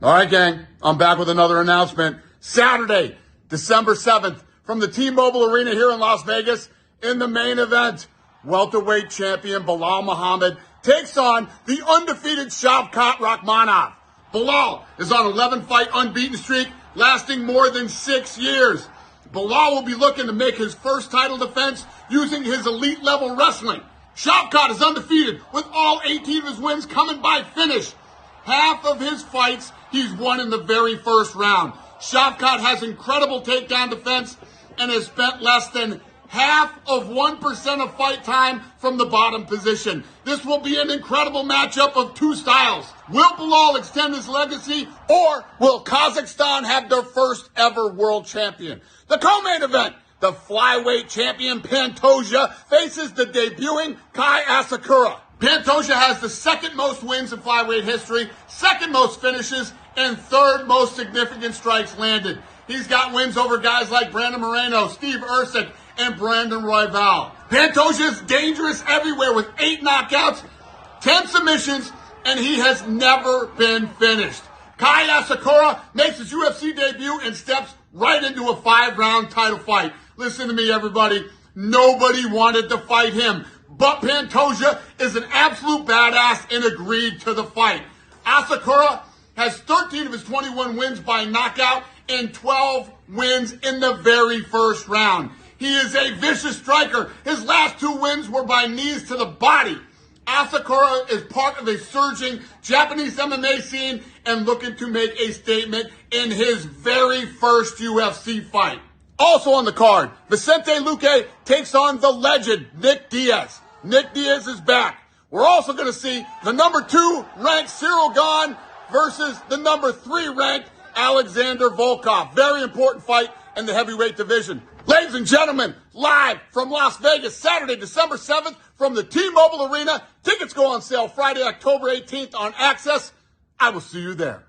All right, gang, I'm back with another announcement. Saturday, December 7th, from the T-Mobile Arena here in Las Vegas, in the main event, welterweight champion Belal Muhammad takes on the undefeated Šavkat Rakhmonov. Belal is on an 11-fight unbeaten streak, lasting more than 6 years. Belal will be looking to make his first title defense using his elite-level wrestling. Šavkat is undefeated, with all 18 of his wins coming by finish. Half of his fights he's won in the very first round. Šavkat has incredible takedown defense and has spent less than half of 1% of fight time from the bottom position. This will be an incredible matchup of two styles. Will Belal extend his legacy, or will Kazakhstan have their first ever world champion? The co-main event, the flyweight champion Pantoja faces the debuting Kai Asakura. Pantoja has the second most wins in flyweight history, second most finishes, and third most significant strikes landed. He's got wins over guys like Brandon Moreno, Steve Ercik, and Brandon Royval. Pantoja is dangerous everywhere with 8 knockouts, 10 submissions, and he has never been finished. Kai Asakura makes his UFC debut and steps right into a 5-round title fight. Listen to me, everybody. Nobody wanted to fight him, but Pantoja is an absolute badass and agreed to the fight. Asakura has 13 of his 21 wins by knockout and 12 wins in the very first round. He is a vicious striker. His last 2 wins were by knees to the body. Asakura is part of a surging Japanese MMA scene and looking to make a statement in his very first UFC fight. Also on the card, Vicente Luque takes on the legend Nick Diaz. Nick Diaz is back. We're also going to see the number 2 ranked Cyril Gane versus the number 3 ranked Alexander Volkov. Very important fight in the heavyweight division. Ladies and gentlemen, live from Las Vegas, Saturday, December 7th, from the T-Mobile Arena. Tickets go on sale Friday, October 18th on Access. I will see you there.